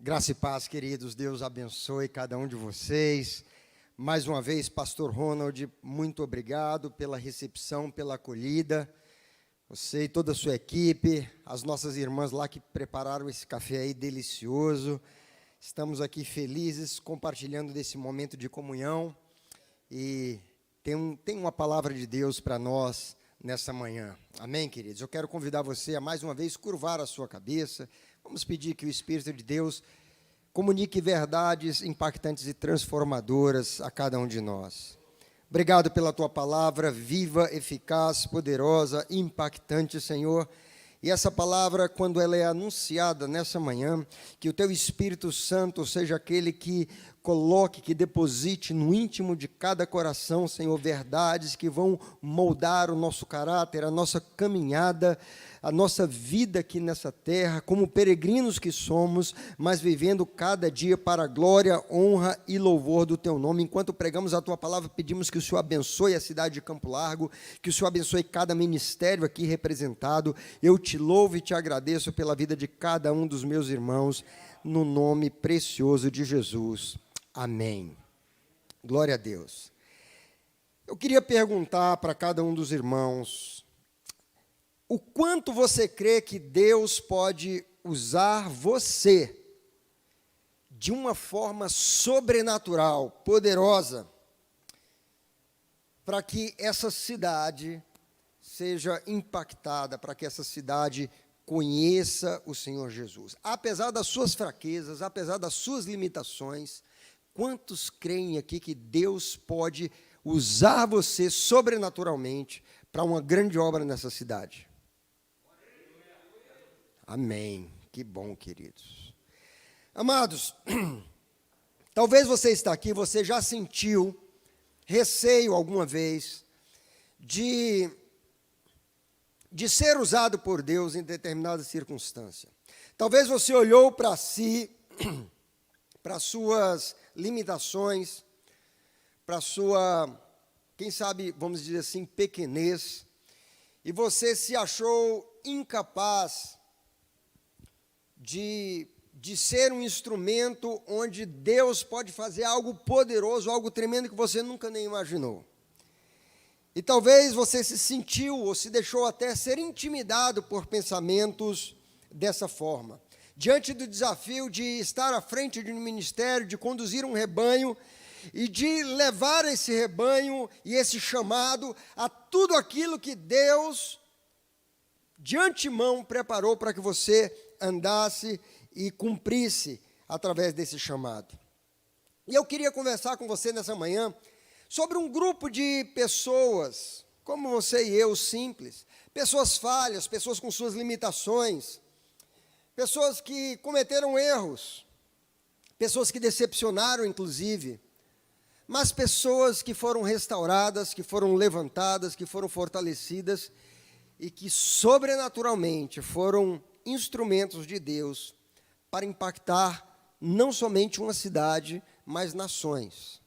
Graça e paz, queridos. Deus abençoe cada um de vocês. Mais uma vez, Pastor Ronald, muito obrigado pela recepção, pela acolhida. Você e toda a sua equipe, as nossas irmãs lá que prepararam esse café aí delicioso. Estamos aqui felizes, compartilhando desse momento de comunhão. E tem uma palavra de Deus para nós nessa manhã. Amém, queridos? Eu quero convidar você a, mais uma vez, curvar a sua cabeça. Vamos pedir que o Espírito de Deus comunique verdades impactantes e transformadoras a cada um de nós. Obrigado pela tua palavra, viva, eficaz, poderosa, impactante, Senhor. E essa palavra, quando ela é anunciada nessa manhã, que o teu Espírito Santo seja aquele que coloque, que deposite no íntimo de cada coração, Senhor, verdades que vão moldar o nosso caráter, a nossa caminhada, a nossa vida aqui nessa terra, como peregrinos que somos, mas vivendo cada dia para a glória, honra e louvor do teu nome. Enquanto pregamos a tua palavra, pedimos que o Senhor abençoe a cidade de Campo Largo, que o Senhor abençoe cada ministério aqui representado. Eu te louvo e te agradeço pela vida de cada um dos meus irmãos, no nome precioso de Jesus. Amém. Glória a Deus. Eu queria perguntar para cada um dos irmãos, o quanto você crê que Deus pode usar você de uma forma sobrenatural, poderosa, para que essa cidade seja impactada, para que essa cidade conheça o Senhor Jesus. Apesar das suas fraquezas, apesar das suas limitações, quantos creem aqui que Deus pode usar você sobrenaturalmente para uma grande obra nessa cidade? Amém. Que bom, queridos. Amados, talvez você está aqui, você já sentiu receio alguma vez de ser usado por Deus em determinada circunstância. Talvez você olhou para si, para suas limitações, para sua, quem sabe, vamos dizer assim, pequenez, e você se achou incapaz de ser um instrumento onde Deus pode fazer algo poderoso, algo tremendo que você nunca nem imaginou. E talvez você se sentiu ou se deixou até ser intimidado por pensamentos dessa forma. Diante do desafio de estar à frente de um ministério, de conduzir um rebanho e de levar esse rebanho e esse chamado a tudo aquilo que Deus de antemão preparou para que você andasse e cumprisse através desse chamado. E eu queria conversar com você nessa manhã sobre um grupo de pessoas, como você e eu, simples, pessoas falhas, pessoas com suas limitações, pessoas que cometeram erros, pessoas que decepcionaram, inclusive, mas pessoas que foram restauradas, que foram levantadas, que foram fortalecidas e que, sobrenaturalmente, foram instrumentos de Deus para impactar não somente uma cidade, mas nações.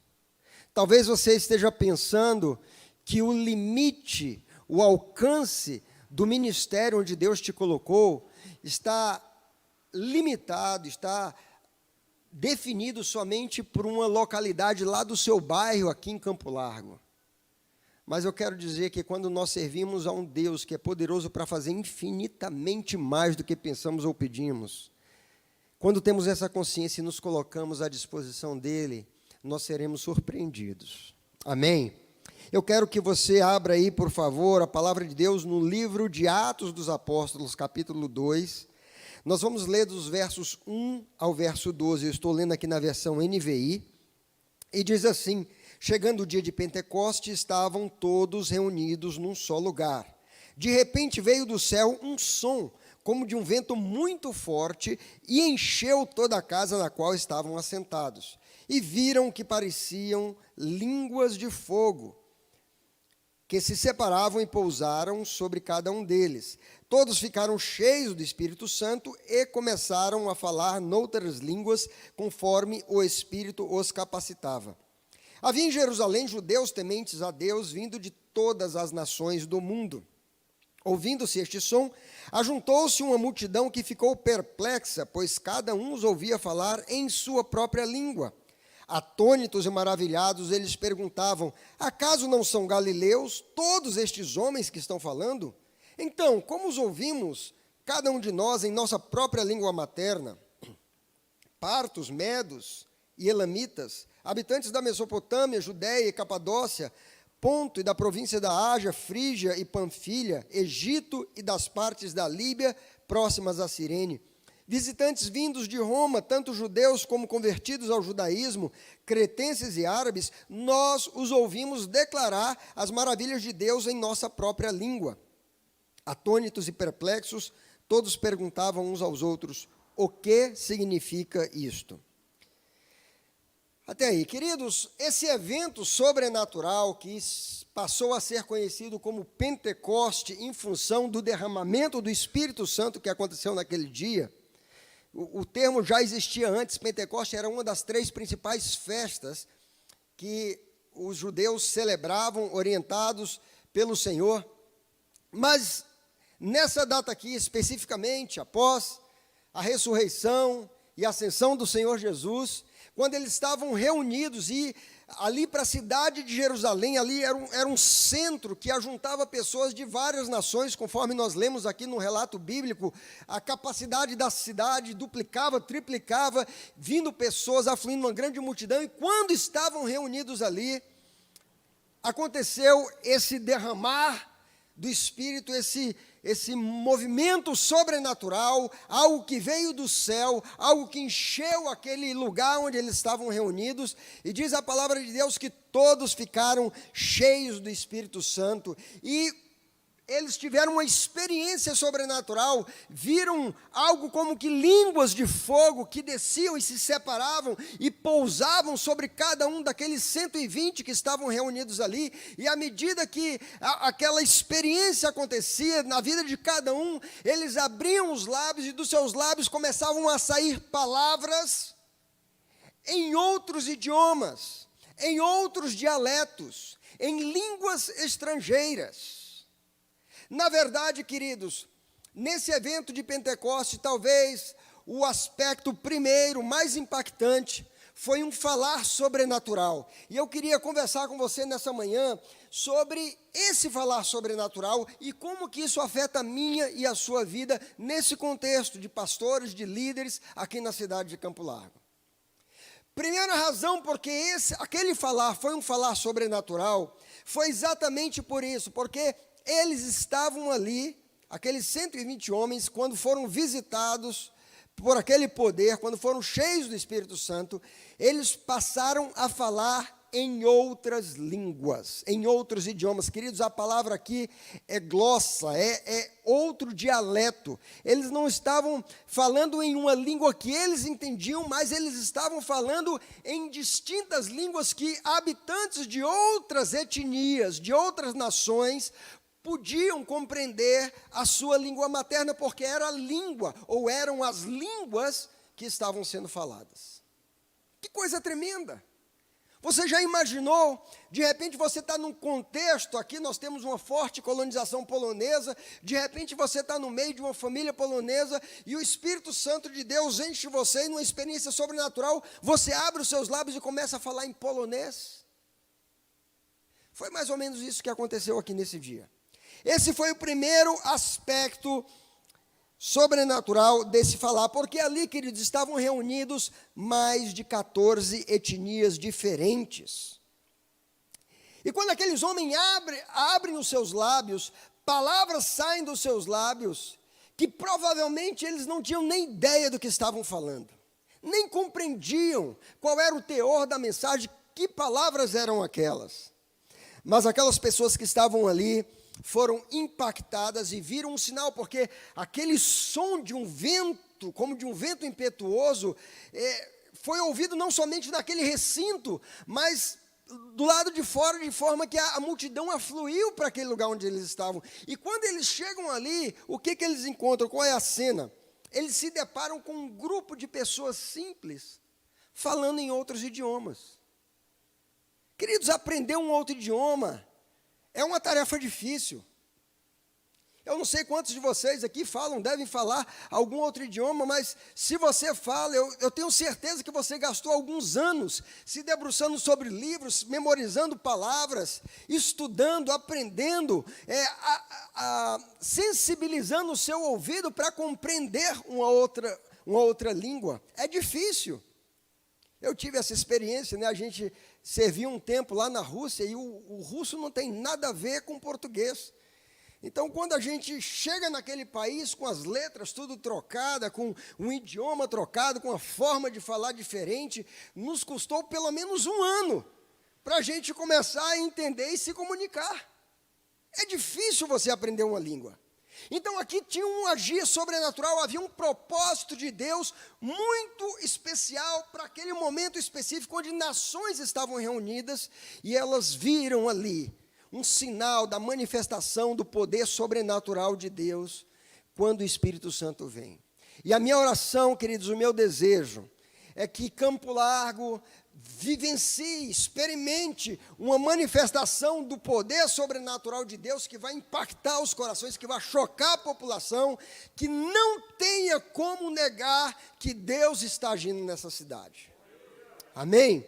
Talvez você esteja pensando que o limite, o alcance do ministério onde Deus te colocou está limitado, está definido somente por uma localidade lá do seu bairro, aqui em Campo Largo. Mas eu quero dizer que quando nós servimos a um Deus que é poderoso para fazer infinitamente mais do que pensamos ou pedimos, quando temos essa consciência e nos colocamos à disposição dEle, nós seremos surpreendidos. Amém? Eu quero que você abra aí, por favor, a palavra de Deus no livro de Atos dos Apóstolos, capítulo 2. Nós vamos ler dos versos 1 ao verso 12. Eu estou lendo aqui na versão NVI. E diz assim: chegando o dia de Pentecostes, estavam todos reunidos num só lugar. De repente veio do céu um som, como de um vento muito forte, e encheu toda a casa na qual estavam assentados. E viram que pareciam línguas de fogo, que se separavam e pousaram sobre cada um deles. Todos ficaram cheios do Espírito Santo e começaram a falar noutras línguas, conforme o Espírito os capacitava. Havia em Jerusalém judeus tementes a Deus, vindo de todas as nações do mundo. Ouvindo-se este som, ajuntou-se uma multidão que ficou perplexa, pois cada um os ouvia falar em sua própria língua. Atônitos e maravilhados, eles perguntavam: acaso não são galileus todos estes homens que estão falando? Então, como os ouvimos, cada um de nós, em nossa própria língua materna? Partos, medos e elamitas, habitantes da Mesopotâmia, Judéia e Capadócia, Ponto e da província da Ásia, Frígia e Panfilha, Egito e das partes da Líbia, próximas a Cirene. Visitantes vindos de Roma, tanto judeus como convertidos ao judaísmo, cretenses e árabes, nós os ouvimos declarar as maravilhas de Deus em nossa própria língua. Atônitos e perplexos, todos perguntavam uns aos outros: o que significa isto? Até aí, queridos, esse evento sobrenatural que passou a ser conhecido como Pentecoste em função do derramamento do Espírito Santo que aconteceu naquele dia, o termo já existia antes. Pentecoste era uma das 3 principais festas que os judeus celebravam, orientados pelo Senhor. Mas nessa data aqui, especificamente, após a ressurreição e ascensão do Senhor Jesus, quando eles estavam reunidos, e ali para a cidade de Jerusalém, ali era um centro que ajuntava pessoas de várias nações, conforme nós lemos aqui no relato bíblico, a capacidade da cidade duplicava, triplicava, vindo pessoas, afluindo uma grande multidão, e quando estavam reunidos ali, aconteceu esse derramar do Espírito, esse movimento sobrenatural, algo que veio do céu, algo que encheu aquele lugar onde eles estavam reunidos, e diz a palavra de Deus que todos ficaram cheios do Espírito Santo, e eles tiveram uma experiência sobrenatural, viram algo como que línguas de fogo que desciam e se separavam e pousavam sobre cada um daqueles 120 que estavam reunidos ali, e à medida que aquela experiência acontecia na vida de cada um, eles abriam os lábios e dos seus lábios começavam a sair palavras em outros idiomas, em outros dialetos, em línguas estrangeiras. Na verdade, queridos, nesse evento de Pentecoste, talvez o aspecto primeiro, mais impactante, foi um falar sobrenatural. E eu queria conversar com você nessa manhã sobre esse falar sobrenatural e como que isso afeta a minha e a sua vida nesse contexto de pastores, de líderes aqui na cidade de Campo Largo. Primeira razão porque aquele falar foi um falar sobrenatural, foi exatamente por isso, porque eles estavam ali, aqueles 120 homens, quando foram visitados por aquele poder, quando foram cheios do Espírito Santo, eles passaram a falar em outras línguas, em outros idiomas. Queridos, a palavra aqui é glossa, é outro dialeto. Eles não estavam falando em uma língua que eles entendiam, mas eles estavam falando em distintas línguas que habitantes de outras etnias, de outras nações, podiam compreender a sua língua materna, porque era a língua, ou eram as línguas que estavam sendo faladas. Que coisa tremenda! Você já imaginou, de repente você está num contexto, aqui nós temos uma forte colonização polonesa, de repente você está no meio de uma família polonesa, e o Espírito Santo de Deus enche você numa experiência sobrenatural, você abre os seus lábios e começa a falar em polonês. Foi mais ou menos isso que aconteceu aqui nesse dia. Esse foi o primeiro aspecto sobrenatural desse falar, porque ali, queridos, estavam reunidos mais de 14 etnias diferentes. E quando aqueles homens abrem os seus lábios, palavras saem dos seus lábios, que provavelmente eles não tinham nem ideia do que estavam falando, nem compreendiam qual era o teor da mensagem, que palavras eram aquelas. Mas aquelas pessoas que estavam ali foram impactadas e viram um sinal, porque aquele som de um vento, como de um vento impetuoso, foi ouvido não somente naquele recinto, mas do lado de fora, de forma que a multidão afluiu para aquele lugar onde eles estavam. E quando eles chegam ali, o que eles encontram? Qual é a cena? Eles se deparam com um grupo de pessoas simples, falando em outros idiomas. Queridos, aprender um outro idioma é uma tarefa difícil. Eu não sei quantos de vocês aqui falam, devem falar algum outro idioma, mas se você fala, eu tenho certeza que você gastou alguns anos se debruçando sobre livros, memorizando palavras, estudando, aprendendo, sensibilizando o seu ouvido para compreender uma outra língua. É difícil. Eu tive essa experiência, né? A gente serviu um tempo lá na Rússia e o russo não tem nada a ver com o português. Então, quando a gente chega naquele país com as letras tudo trocada, com um idioma trocado, com a forma de falar diferente, nos custou pelo menos um ano para a gente começar a entender e se comunicar. É difícil você aprender uma língua. Então, aqui tinha um agir sobrenatural, havia um propósito de Deus muito especial para aquele momento específico, onde nações estavam reunidas e elas viram ali um sinal da manifestação do poder sobrenatural de Deus quando o Espírito Santo vem. E a minha oração, queridos, o meu desejo é que Campo Largo vivencie, experimente uma manifestação do poder sobrenatural de Deus que vai impactar os corações, que vai chocar a população, que não tenha como negar que Deus está agindo nessa cidade. Amém?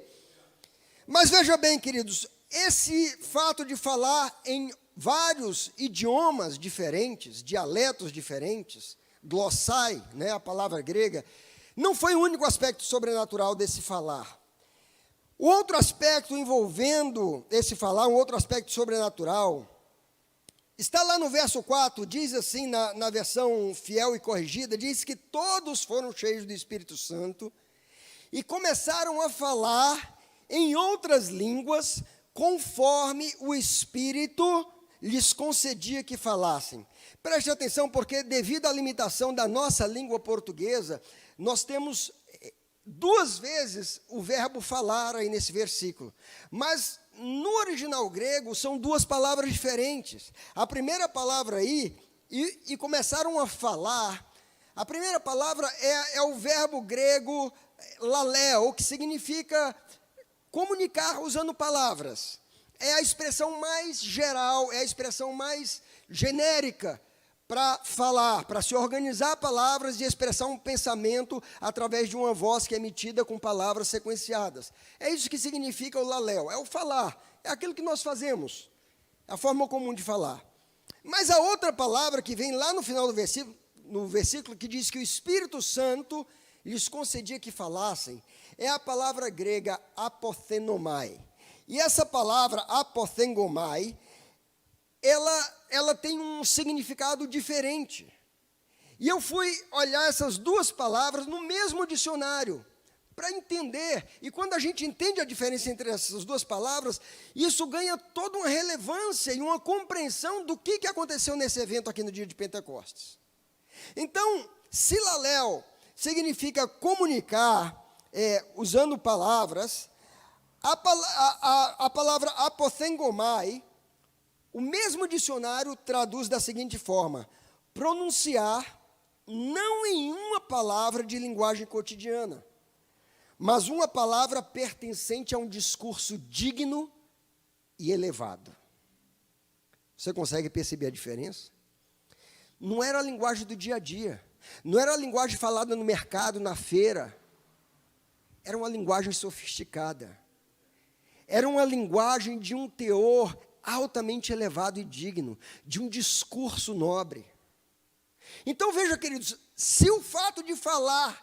Mas veja bem, queridos, esse fato de falar em vários idiomas diferentes, dialetos diferentes, glossai, né, a palavra grega, não foi o único aspecto sobrenatural desse falar. O outro aspecto envolvendo esse falar, um outro aspecto sobrenatural, está lá no verso 4, diz assim, na versão fiel e corrigida, diz que todos foram cheios do Espírito Santo e começaram a falar em outras línguas, conforme o Espírito lhes concedia que falassem. Preste atenção, porque devido à limitação da nossa língua portuguesa, nós temos duas vezes o verbo falar aí nesse versículo. Mas no original grego são duas palavras diferentes. A primeira palavra aí, e começaram a falar, a primeira palavra é o verbo grego laleo, que significa comunicar usando palavras. É a expressão mais geral, é a expressão mais genérica para falar, para se organizar palavras e expressar um pensamento através de uma voz que é emitida com palavras sequenciadas. É isso que significa o laleo, é o falar, é aquilo que nós fazemos, é a forma comum de falar. Mas a outra palavra que vem lá no final do versículo, no versículo que diz que o Espírito Santo lhes concedia que falassem, é a palavra grega apothenomai. E essa palavra apothengomai, ela tem um significado diferente. E eu fui olhar essas duas palavras no mesmo dicionário, para entender. E quando a gente entende a diferença entre essas duas palavras, isso ganha toda uma relevância e uma compreensão do que aconteceu nesse evento aqui no dia de Pentecostes. Então, silaléu significa comunicar, usando palavras. A palavra apothengomai, o mesmo dicionário traduz da seguinte forma: pronunciar não em uma palavra de linguagem cotidiana, mas uma palavra pertencente a um discurso digno e elevado. Você consegue perceber a diferença? Não era a linguagem do dia a dia, não era a linguagem falada no mercado, na feira, era uma linguagem sofisticada, era uma linguagem de um teor altamente elevado e digno, de um discurso nobre. Então veja, queridos, se o fato de falar,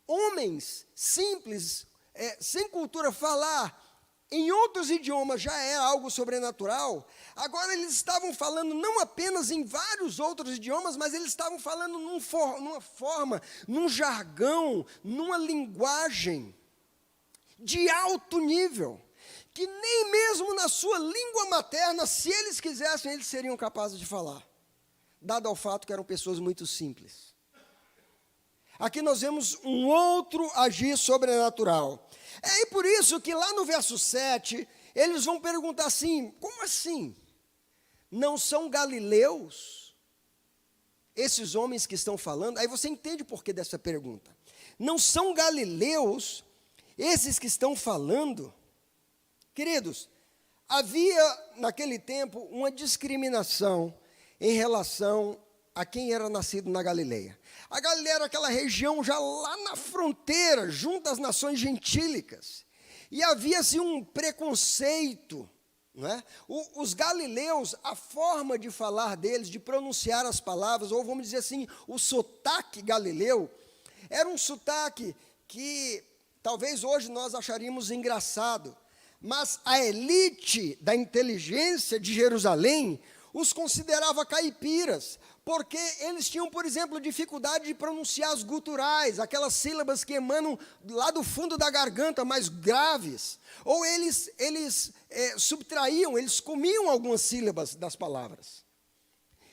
homens simples, sem cultura, falar em outros idiomas já é algo sobrenatural, agora eles estavam falando não apenas em vários outros idiomas, mas eles estavam falando numa forma, num jargão, numa linguagem de alto nível, que nem mesmo na sua língua materna, se eles quisessem, eles seriam capazes de falar, dado ao fato que eram pessoas muito simples. Aqui nós vemos um outro agir sobrenatural. E por isso que lá no verso 7, eles vão perguntar assim: como assim? Não são galileus esses homens que estão falando? Aí você entende o porquê dessa pergunta. Não são galileus esses que estão falando? Queridos, havia naquele tempo uma discriminação em relação a quem era nascido na Galileia. A Galileia era aquela região já lá na fronteira, junto às nações gentílicas. E havia-se um preconceito, não é? Os galileus, a forma de falar deles, de pronunciar as palavras, ou vamos dizer assim, o sotaque galileu, era um sotaque que talvez hoje nós acharíamos engraçado, mas a elite da inteligência de Jerusalém os considerava caipiras, porque eles tinham, por exemplo, dificuldade de pronunciar as guturais, aquelas sílabas que emanam lá do fundo da garganta, mais graves, ou eles subtraíam, eles comiam algumas sílabas das palavras.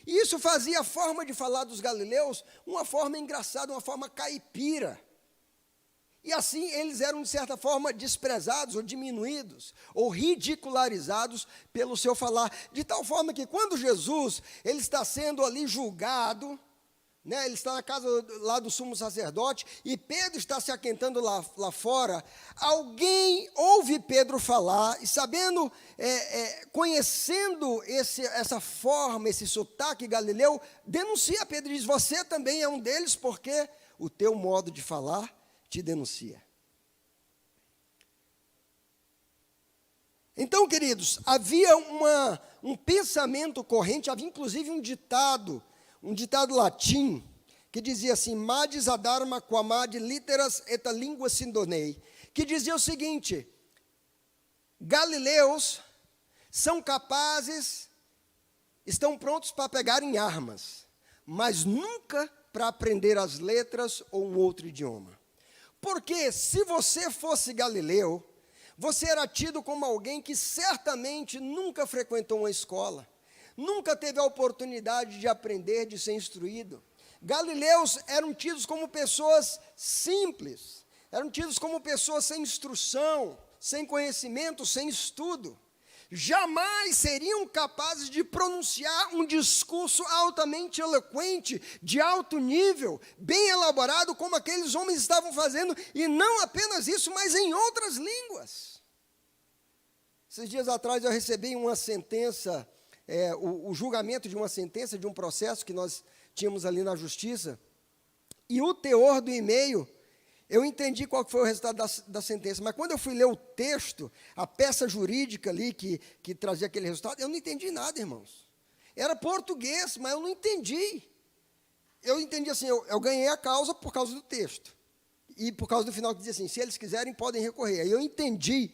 E isso fazia a forma de falar dos galileus uma forma engraçada, uma forma caipira. E assim eles eram, de certa forma, desprezados ou diminuídos, ou ridicularizados pelo seu falar. De tal forma que quando Jesus ele está sendo ali julgado, né, ele está na casa lá do sumo sacerdote, e Pedro está se aquentando lá fora, alguém ouve Pedro falar, e sabendo, conhecendo essa forma, esse sotaque galileu, denuncia Pedro e diz, você também é um deles, porque o teu modo de falar te denuncia. Então, queridos, havia um pensamento corrente, havia inclusive um ditado latim, que dizia assim, madis ad arma quamad litteras et a lingua sindonei, que dizia o seguinte, galileus são capazes, estão prontos para pegarem armas, mas nunca para aprender as letras ou um outro idioma. Porque se você fosse galileu, você era tido como alguém que certamente nunca frequentou uma escola, nunca teve a oportunidade de aprender, de ser instruído. Galileus eram tidos como pessoas simples, eram tidos como pessoas sem instrução, sem conhecimento, sem estudo. Jamais seriam capazes de pronunciar um discurso altamente eloquente, de alto nível, bem elaborado, como aqueles homens estavam fazendo, e não apenas isso, mas em outras línguas. Esses dias atrás eu recebi uma sentença, o julgamento de uma sentença, de um processo que nós tínhamos ali na justiça, e o teor do e-mail, eu entendi qual foi o resultado da sentença, mas quando eu fui ler o texto, a peça jurídica ali que trazia aquele resultado, eu não entendi nada, irmãos. Era português, mas eu não entendi. Eu entendi assim, eu ganhei a causa por causa do texto. E por causa do final que dizia assim, se eles quiserem, podem recorrer. Aí eu entendi.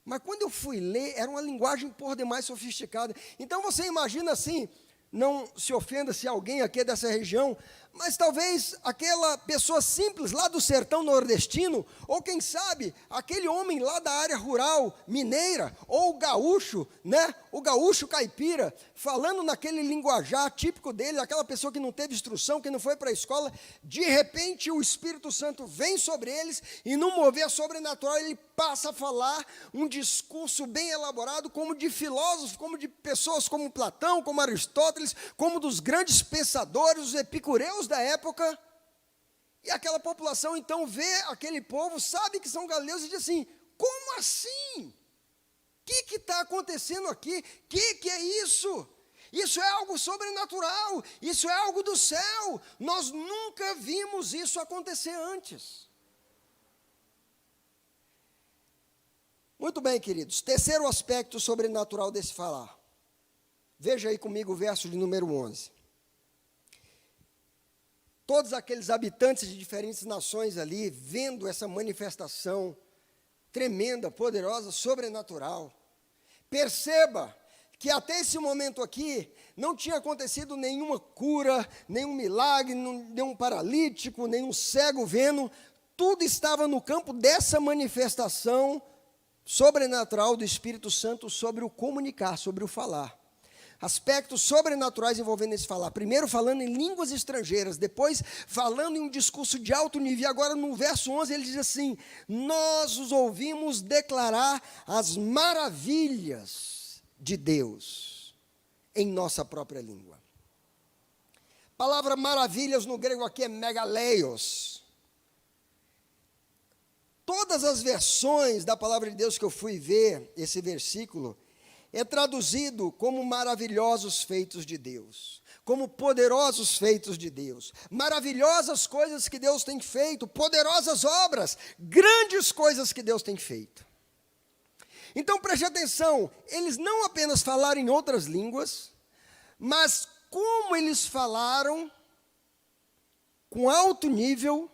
Mas quando eu fui ler, era uma linguagem por demais sofisticada. Então você imagina assim, não se ofenda se alguém aqui é dessa região, mas talvez aquela pessoa simples lá do sertão nordestino, ou quem sabe, aquele homem lá da área rural mineira, ou o gaúcho, né, o gaúcho caipira, falando naquele linguajar típico dele, aquela pessoa que não teve instrução, que não foi para a escola, de repente o Espírito Santo vem sobre eles, e num mover sobrenatural ele passa a falar um discurso bem elaborado, como de filósofos, como de pessoas como Platão, como Aristóteles, como dos grandes pensadores, os epicureus da época, e aquela população então vê aquele povo, sabe que são galileus e diz assim, como assim? O que está acontecendo aqui? Que é isso? Isso é algo sobrenatural, isso é algo do céu, nós nunca vimos isso acontecer antes. Muito bem, queridos, terceiro aspecto sobrenatural desse falar, veja aí comigo o verso de número 11. Todos aqueles habitantes de diferentes nações ali, vendo essa manifestação tremenda, poderosa, sobrenatural. Perceba que até esse momento aqui, não tinha acontecido nenhuma cura, nenhum milagre, nenhum paralítico, nenhum cego vendo. Tudo estava no campo dessa manifestação sobrenatural do Espírito Santo sobre o comunicar, sobre o falar. Aspectos sobrenaturais envolvendo esse falar. Primeiro falando em línguas estrangeiras, depois falando em um discurso de alto nível. E agora no verso 11 ele diz assim, nós os ouvimos declarar as maravilhas de Deus em nossa própria língua. A palavra maravilhas no grego aqui é megaleios. Todas as versões da palavra de Deus que eu fui ver, esse versículo, é traduzido como maravilhosos feitos de Deus, como poderosos feitos de Deus, maravilhosas coisas que Deus tem feito, poderosas obras, grandes coisas que Deus tem feito. Então preste atenção, eles não apenas falaram em outras línguas, mas como eles falaram com alto nível.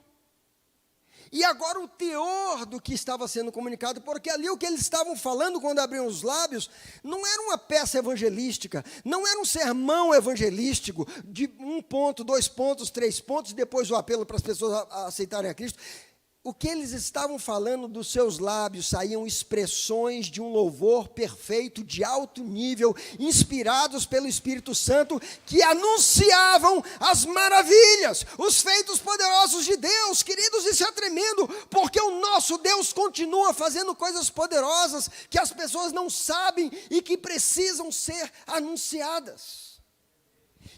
E agora o teor do que estava sendo comunicado, porque ali o que eles estavam falando quando abriam os lábios, não era uma peça evangelística, não era um sermão evangelístico, de 1 ponto, 2 pontos, 3 pontos, e depois o apelo para as pessoas a aceitarem a Cristo. O que eles estavam falando dos seus lábios saíam expressões de um louvor perfeito, de alto nível, inspirados pelo Espírito Santo, que anunciavam as maravilhas, os feitos poderosos de Deus. Queridos, isso é tremendo, porque o nosso Deus continua fazendo coisas poderosas que as pessoas não sabem e que precisam ser anunciadas.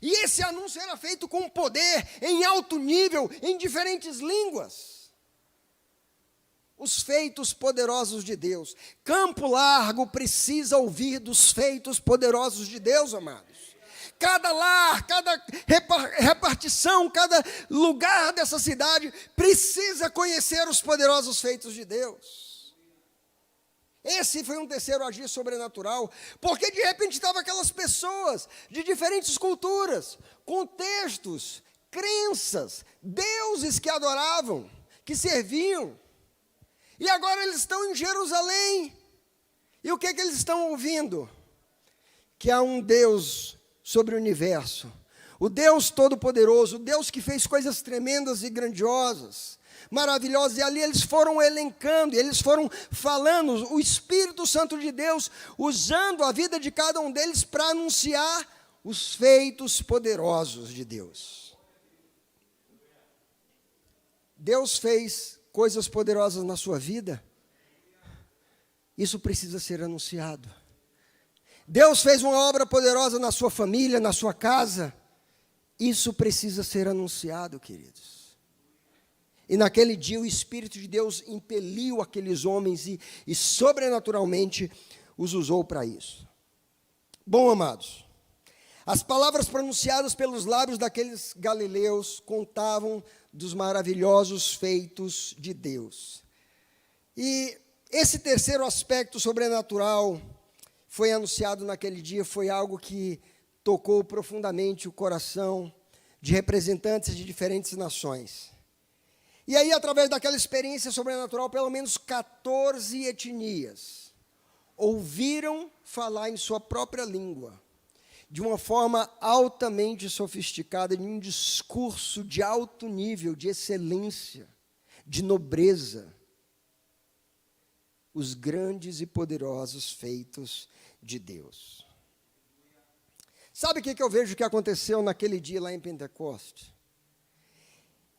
E esse anúncio era feito com poder, em alto nível, em diferentes línguas. Os feitos poderosos de Deus. Campo Largo precisa ouvir dos feitos poderosos de Deus, amados. Cada lar, cada repartição, cada lugar dessa cidade precisa conhecer os poderosos feitos de Deus. Esse foi um terceiro agir sobrenatural, porque de repente estavam aquelas pessoas de diferentes culturas, contextos, crenças, deuses que adoravam, que serviam. E agora eles estão em Jerusalém. E o que eles estão ouvindo? Que há um Deus sobre o universo. O Deus Todo-Poderoso, o Deus que fez coisas tremendas e grandiosas, maravilhosas. E ali eles foram elencando, eles foram falando, o Espírito Santo de Deus, usando a vida de cada um deles para anunciar os feitos poderosos de Deus. Deus fez coisas poderosas na sua vida, isso precisa ser anunciado. Deus fez uma obra poderosa na sua família, na sua casa, isso precisa ser anunciado, queridos. E naquele dia o Espírito de Deus impeliu aqueles homens e sobrenaturalmente os usou para isso. Bom, amados, as palavras pronunciadas pelos lábios daqueles galileus contavam dos maravilhosos feitos de Deus. E esse terceiro aspecto sobrenatural foi anunciado naquele dia, foi algo que tocou profundamente o coração de representantes de diferentes nações. E aí, através daquela experiência sobrenatural, pelo menos 14 etnias ouviram falar em sua própria língua, de uma forma altamente sofisticada, de um discurso de alto nível, de excelência, de nobreza, os grandes e poderosos feitos de Deus. Sabe o que eu vejo que aconteceu naquele dia lá em Pentecostes?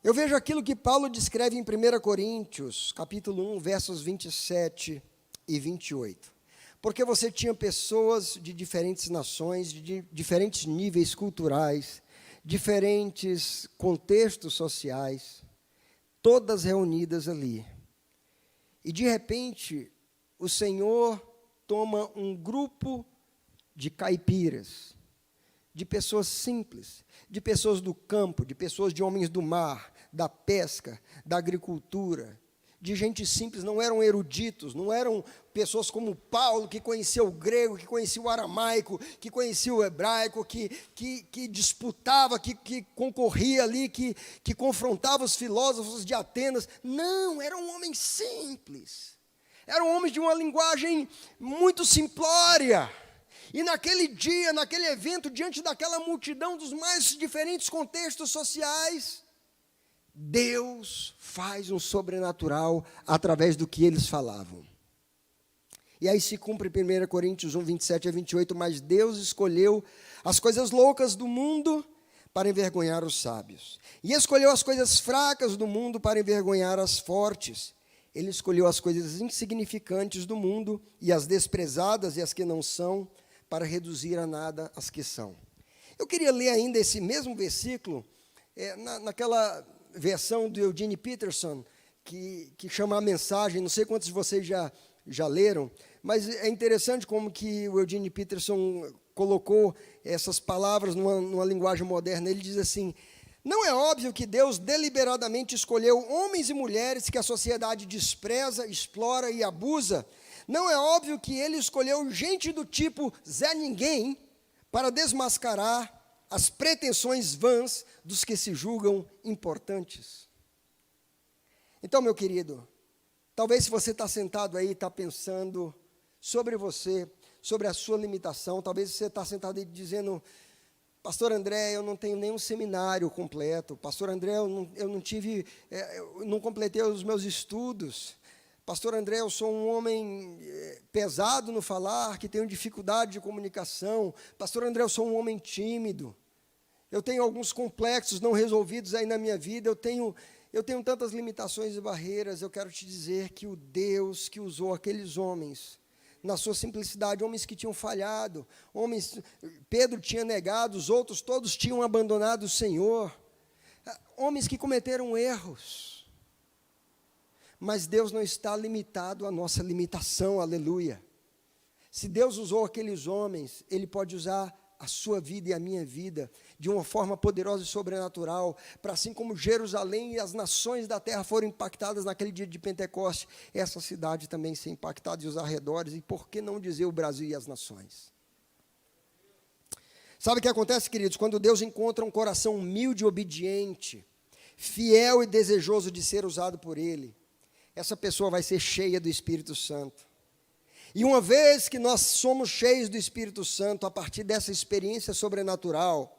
Eu vejo aquilo que Paulo descreve em 1 Coríntios, capítulo 1, versos 27 e 28. Porque você tinha pessoas de diferentes nações, de diferentes níveis culturais, diferentes contextos sociais, todas reunidas ali. E de repente, o Senhor toma um grupo de caipiras, de pessoas simples, de pessoas do campo, de pessoas de homens do mar, da pesca, da agricultura, de gente simples, não eram eruditos, não eram pessoas como Paulo, que conhecia o grego, que conhecia o aramaico, que conhecia o hebraico, que disputava, que concorria ali, que confrontava os filósofos de Atenas. Não, eram homens simples, eram homens de uma linguagem muito simplória. E naquele dia, naquele evento, diante daquela multidão dos mais diferentes contextos sociais, Deus faz um sobrenatural através do que eles falavam. E aí se cumpre 1 Coríntios 1, 27 a 28, mas Deus escolheu as coisas loucas do mundo para envergonhar os sábios. E escolheu as coisas fracas do mundo para envergonhar as fortes. Ele escolheu as coisas insignificantes do mundo e as desprezadas e as que não são, para reduzir a nada as que são. Eu queria ler ainda esse mesmo versículo, naquela versão do Eugene Peterson, que chama A Mensagem. Não sei quantos de vocês já já leram, mas é interessante como que o Eugene Peterson colocou essas palavras numa linguagem moderna. Ele diz assim: não é óbvio que Deus deliberadamente escolheu homens e mulheres que a sociedade despreza, explora e abusa? Não é óbvio que ele escolheu gente do tipo Zé Ninguém para desmascarar as pretensões vãs dos que se julgam importantes? Então, meu querido, talvez se você está sentado aí, está pensando sobre você, sobre a sua limitação, talvez você está sentado aí dizendo: pastor André, eu não tenho nenhum seminário completo, pastor André, eu não completei os meus estudos, pastor André, eu sou um homem pesado no falar, que tenho dificuldade de comunicação, pastor André, eu sou um homem tímido, eu tenho alguns complexos não resolvidos aí na minha vida, eu tenho tantas limitações e barreiras. Eu quero te dizer que o Deus que usou aqueles homens, na sua simplicidade, homens que tinham falhado, Pedro tinha negado, os outros todos tinham abandonado o Senhor, homens que cometeram erros, mas Deus não está limitado à nossa limitação, aleluia. Se Deus usou aqueles homens, Ele pode usar a sua vida e a minha vida de uma forma poderosa e sobrenatural, para assim como Jerusalém e as nações da terra foram impactadas naquele dia de Pentecoste, essa cidade também ser impactada e os arredores, e por que não dizer o Brasil e as nações? Sabe o que acontece, queridos? Quando Deus encontra um coração humilde e obediente, fiel e desejoso de ser usado por Ele, essa pessoa vai ser cheia do Espírito Santo. E uma vez que nós somos cheios do Espírito Santo, a partir dessa experiência sobrenatural,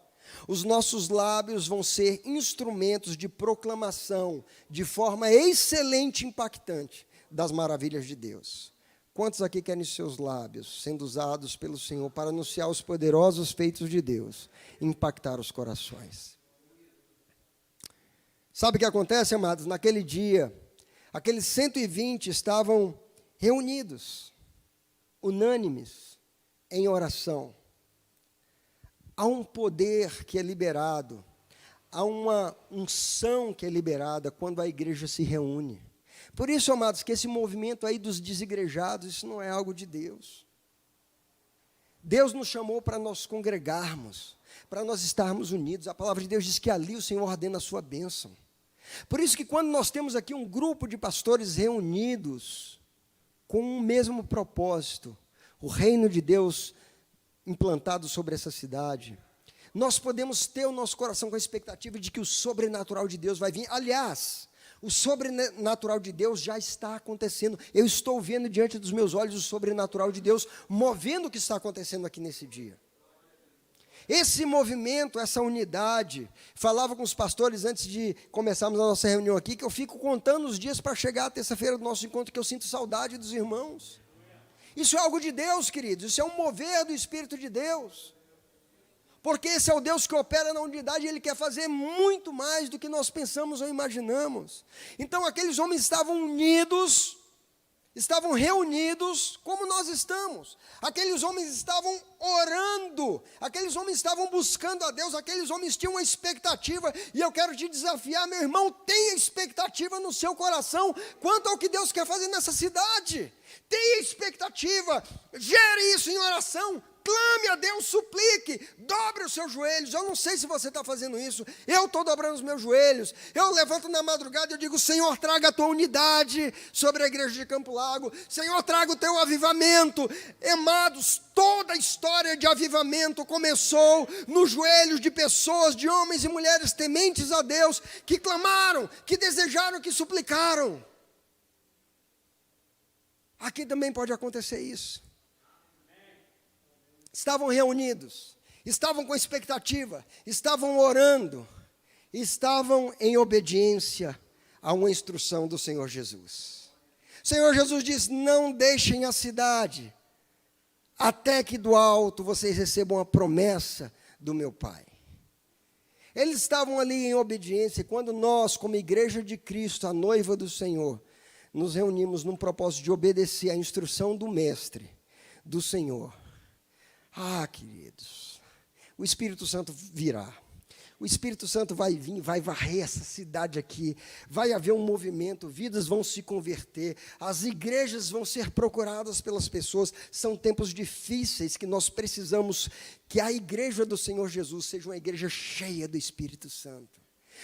os nossos lábios vão ser instrumentos de proclamação, de forma excelente e impactante, das maravilhas de Deus. Quantos aqui querem seus lábios sendo usados pelo Senhor para anunciar os poderosos feitos de Deus, e impactar os corações? Sabe o que acontece, amados? Naquele dia, aqueles 120 estavam reunidos, unânimes, em oração. Há um poder que é liberado, há uma unção que é liberada quando a igreja se reúne. Por isso, amados, que esse movimento aí dos desigrejados, isso não é algo de Deus. Deus nos chamou para nós congregarmos, para nós estarmos unidos. A palavra de Deus diz que ali o Senhor ordena a sua bênção. Por isso que quando nós temos aqui um grupo de pastores reunidos, com um mesmo propósito, o reino de Deus implantado sobre essa cidade, nós podemos ter o nosso coração com a expectativa de que o sobrenatural de Deus vai vir. Aliás, o sobrenatural de Deus já está acontecendo. Eu estou vendo diante dos meus olhos o sobrenatural de Deus movendo o que está acontecendo aqui nesse dia. Esse movimento, essa unidade, falava com os pastores antes de começarmos a nossa reunião aqui, que eu fico contando os dias para chegar à terça-feira do nosso encontro, que eu sinto saudade dos irmãos. Isso é algo de Deus, queridos, isso é um mover do Espírito de Deus. Porque esse é o Deus que opera na unidade, e Ele quer fazer muito mais do que nós pensamos ou imaginamos. Então aqueles homens estavam unidos, estavam reunidos como nós estamos. Aqueles homens estavam orando, aqueles homens estavam buscando a Deus, aqueles homens tinham uma expectativa, e eu quero te desafiar, meu irmão, tenha expectativa no seu coração quanto ao que Deus quer fazer nessa cidade. Tenha expectativa, gere isso em oração, clame a Deus, suplique, dobre os seus joelhos. Eu não sei se você está fazendo isso, eu estou dobrando os meus joelhos, eu levanto na madrugada e eu digo: Senhor, traga a tua unidade sobre a igreja de Campo Largo, Senhor, traga o teu avivamento. Amados, toda a história de avivamento começou nos joelhos de pessoas, de homens e mulheres tementes a Deus, que clamaram, que desejaram, que suplicaram. Aqui também pode acontecer isso. Estavam reunidos, estavam com expectativa, estavam orando, estavam em obediência a uma instrução do Senhor Jesus. O Senhor Jesus diz: não deixem a cidade, até que do alto vocês recebam a promessa do meu Pai. Eles estavam ali em obediência, e quando nós, como igreja de Cristo, a noiva do Senhor, nos reunimos num propósito de obedecer à instrução do Mestre, do Senhor, queridos, o Espírito Santo virá, o Espírito Santo vai vir, vai varrer essa cidade aqui, vai haver um movimento, vidas vão se converter, as igrejas vão ser procuradas pelas pessoas. São tempos difíceis que nós precisamos que a igreja do Senhor Jesus seja uma igreja cheia do Espírito Santo.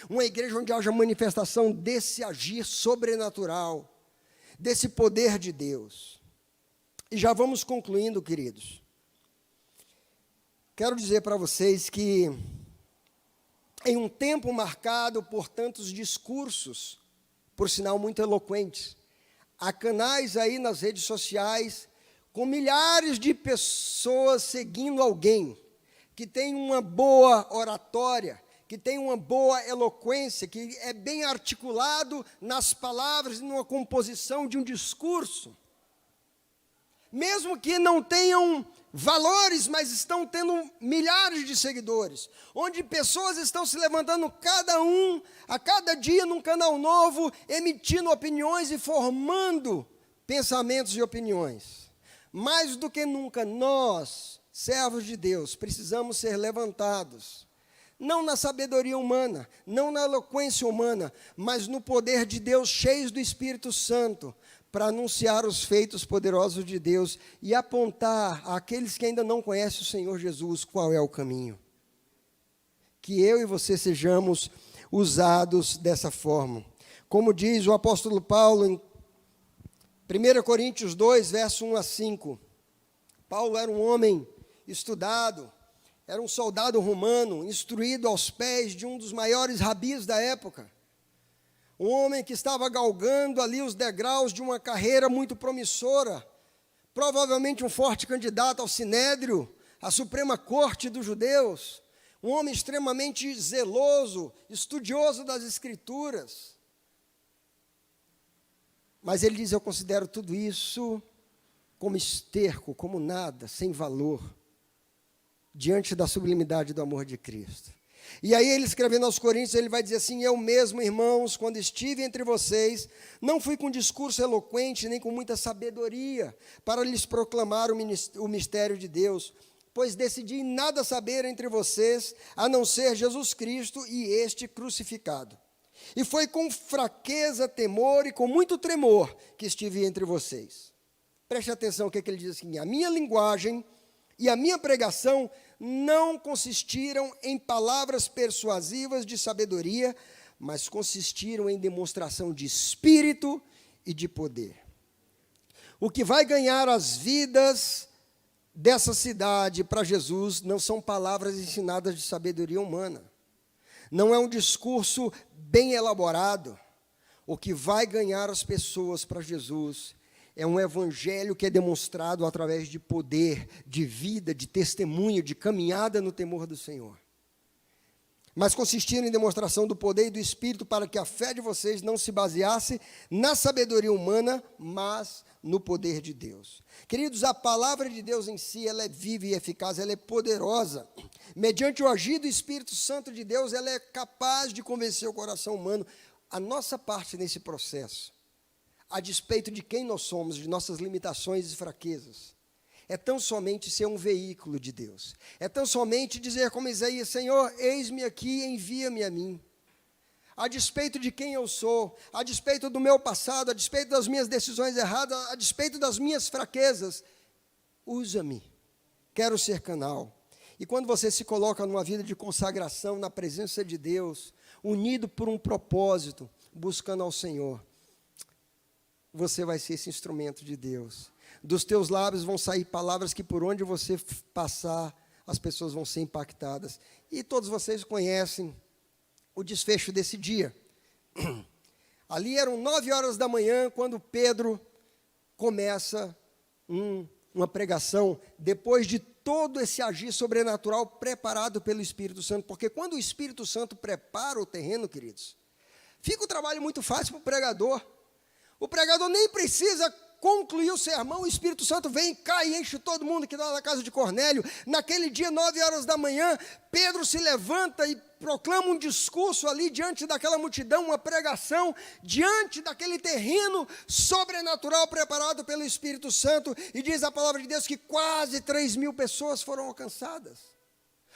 Uma igreja onde haja manifestação desse agir sobrenatural, desse poder de Deus. E já vamos concluindo, queridos. Quero dizer para vocês que em um tempo marcado por tantos discursos, por sinal muito eloquentes, há canais aí nas redes sociais com milhares de pessoas seguindo alguém que tem uma boa oratória, que tem uma boa eloquência, que é bem articulado nas palavras e numa composição de um discurso. Mesmo que não tenham valores, mas estão tendo milhares de seguidores, onde pessoas estão se levantando a cada dia num canal novo, emitindo opiniões e formando pensamentos e opiniões. Mais do que nunca, nós, servos de Deus, precisamos ser levantados, não na sabedoria humana, não na eloquência humana, mas no poder de Deus, cheios do Espírito Santo, para anunciar os feitos poderosos de Deus e apontar àqueles que ainda não conhecem o Senhor Jesus qual é o caminho. Que eu e você sejamos usados dessa forma. Como diz o apóstolo Paulo em 1 Coríntios 2, verso 1 a 5. Paulo era um homem estudado, era um soldado romano, instruído aos pés de um dos maiores rabis da época. Um homem que estava galgando ali os degraus de uma carreira muito promissora, provavelmente um forte candidato ao Sinédrio, à Suprema Corte dos Judeus, um homem extremamente zeloso, estudioso das Escrituras. Mas ele diz, eu considero tudo isso como esterco, como nada, sem valor, diante da sublimidade do amor de Cristo. E aí ele escrevendo aos Coríntios, ele vai dizer assim, eu mesmo, irmãos, quando estive entre vocês, não fui com discurso eloquente, nem com muita sabedoria, para lhes proclamar o mistério de Deus, pois decidi nada saber entre vocês, a não ser Jesus Cristo e este crucificado. E foi com fraqueza, temor e com muito tremor que estive entre vocês. Preste atenção o que ele diz assim, a minha linguagem e a minha pregação não consistiram em palavras persuasivas de sabedoria, mas consistiram em demonstração de espírito e de poder. O que vai ganhar as vidas dessa cidade para Jesus não são palavras ensinadas de sabedoria humana, não é um discurso bem elaborado. O que vai ganhar as pessoas para Jesus é um evangelho que é demonstrado através de poder, de vida, de testemunho, de caminhada no temor do Senhor. Mas consistiram em demonstração do poder e do Espírito para que a fé de vocês não se baseasse na sabedoria humana, mas no poder de Deus. Queridos, a palavra de Deus em si, ela é viva e eficaz, ela é poderosa. Mediante o agir do Espírito Santo de Deus, ela é capaz de convencer o coração humano. A nossa parte nesse processo, a despeito de quem nós somos, de nossas limitações e fraquezas, é tão somente ser um veículo de Deus. É tão somente dizer como Isaías, Senhor, eis-me aqui, envia-me a mim. A despeito de quem eu sou, a despeito do meu passado, a despeito das minhas decisões erradas, a despeito das minhas fraquezas, usa-me, quero ser canal. E quando você se coloca numa vida de consagração na presença de Deus, unido por um propósito, buscando ao Senhor, você vai ser esse instrumento de Deus. Dos teus lábios vão sair palavras que por onde você passar, as pessoas vão ser impactadas. E todos vocês conhecem o desfecho desse dia. Ali eram 9 horas da manhã, quando Pedro começa uma pregação, depois de todo esse agir sobrenatural preparado pelo Espírito Santo. Porque quando o Espírito Santo prepara o terreno, queridos, fica o trabalho muito fácil para o pregador. O pregador nem precisa concluir o sermão, o Espírito Santo vem, cai e enche todo mundo que está na casa de Cornélio. Naquele dia, 9 horas da manhã, Pedro se levanta e proclama um discurso ali diante daquela multidão, uma pregação, diante daquele terreno sobrenatural preparado pelo Espírito Santo, e diz a palavra de Deus que quase 3.000 pessoas foram alcançadas.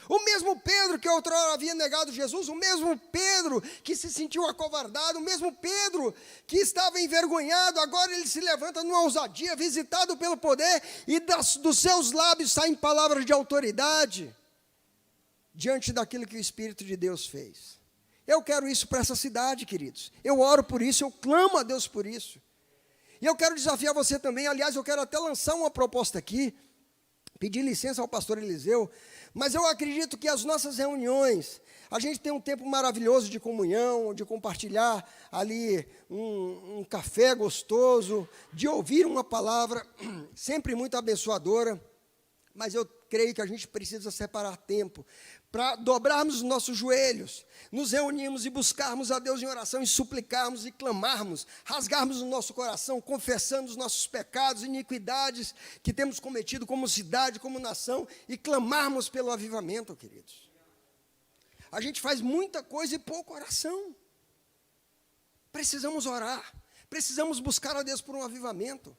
O mesmo Pedro que outrora havia negado Jesus, o mesmo Pedro que se sentiu acovardado, o mesmo Pedro que estava envergonhado, agora ele se levanta numa ousadia, visitado pelo poder, e dos seus lábios saem palavras de autoridade, diante daquilo que o Espírito de Deus fez. Eu quero isso para essa cidade, queridos. Eu oro por isso, eu clamo a Deus por isso. E eu quero desafiar você também, aliás, eu quero até lançar uma proposta aqui, pedir licença ao pastor Eliseu, mas eu acredito que as nossas reuniões, a gente tem um tempo maravilhoso de comunhão, de compartilhar ali um café gostoso, de ouvir uma palavra sempre muito abençoadora, mas eu creio que a gente precisa separar tempo para dobrarmos os nossos joelhos, nos reunirmos e buscarmos a Deus em oração e suplicarmos e clamarmos, rasgarmos o nosso coração, confessando os nossos pecados, iniquidades que temos cometido como cidade, como nação, e clamarmos pelo avivamento, queridos. A gente faz muita coisa e pouca oração. Precisamos orar, precisamos buscar a Deus por um avivamento.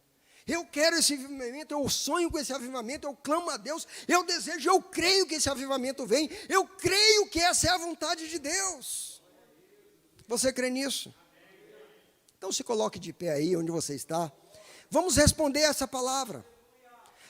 Eu quero esse avivamento, eu sonho com esse avivamento, eu clamo a Deus, eu desejo, eu creio que esse avivamento vem, eu creio que essa é a vontade de Deus. Você crê nisso? Então se coloque de pé aí onde você está. Vamos responder essa palavra.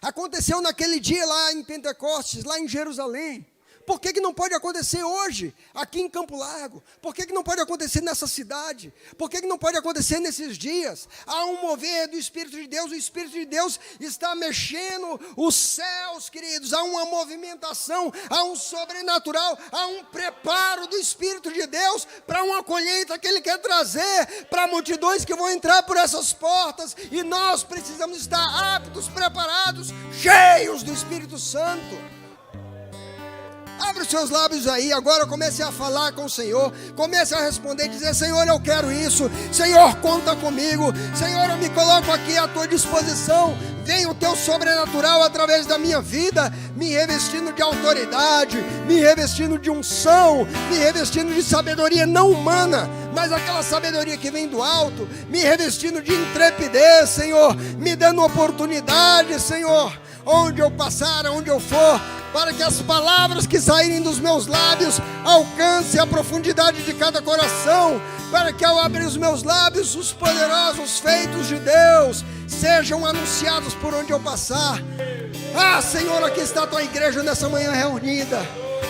Aconteceu naquele dia lá em Pentecostes, lá em Jerusalém. Por que não pode acontecer hoje, aqui em Campo Largo? Por que não pode acontecer nessa cidade? Por que não pode acontecer nesses dias? Há um mover do Espírito de Deus, o Espírito de Deus está mexendo os céus, queridos, há uma movimentação, há um sobrenatural, há um preparo do Espírito de Deus para uma colheita que Ele quer trazer para multidões que vão entrar por essas portas, e nós precisamos estar aptos, preparados, cheios do Espírito Santo. Abre os seus lábios aí, agora comece a falar com o Senhor, comece a responder, dizer: Senhor, eu quero isso, Senhor, conta comigo, Senhor, eu me coloco aqui à tua disposição, vem o teu sobrenatural através da minha vida, me revestindo de autoridade, me revestindo de unção, me revestindo de sabedoria não humana, mas aquela sabedoria que vem do alto, me revestindo de intrepidez, Senhor, me dando oportunidade, Senhor, onde eu passar, onde eu for, para que as palavras que saírem dos meus lábios alcancem a profundidade de cada coração, para que ao abrir os meus lábios, os poderosos feitos de Deus sejam anunciados por onde eu passar. Ah, Senhor, aqui está a tua igreja nessa manhã reunida.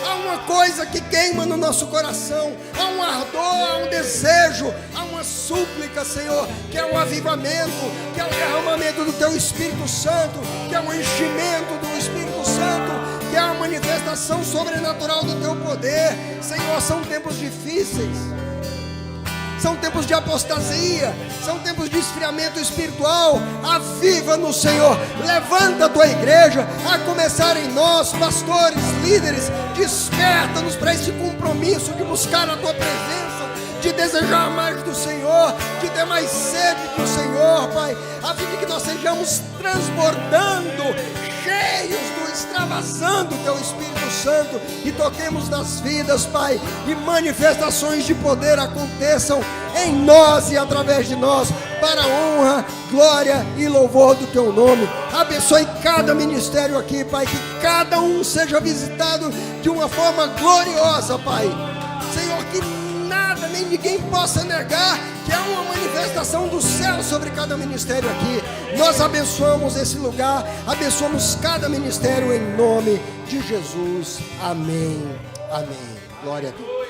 Há uma coisa que queima no nosso coração, há um ardor, há um desejo, há uma súplica, Senhor, que é o avivamento, que é o derramamento do teu Espírito Santo, que é o enchimento do Espírito Santo, que é a manifestação sobrenatural do teu poder. Senhor, são tempos difíceis, são tempos de apostasia, são tempos de esfriamento espiritual. Aviva-nos, Senhor, levanta a tua igreja, a começar em nós, pastores, líderes, desperta-nos para esse compromisso de buscar a tua presença, de desejar mais do Senhor, de ter mais sede do Senhor, Pai, a fim de que nós sejamos transbordando, cheios extravasando o teu Espírito Santo, e toquemos nas vidas, Pai, e manifestações de poder aconteçam em nós e através de nós, para a honra, glória e louvor do teu nome. Abençoe cada ministério aqui, Pai, que cada um seja visitado de uma forma gloriosa, Pai. Senhor, que nada nem ninguém possa negar que é uma manifestação do céu sobre cada ministério aqui. Nós abençoamos esse lugar, abençoamos cada ministério em nome de Jesus. Amém. Amém. Glória a Deus.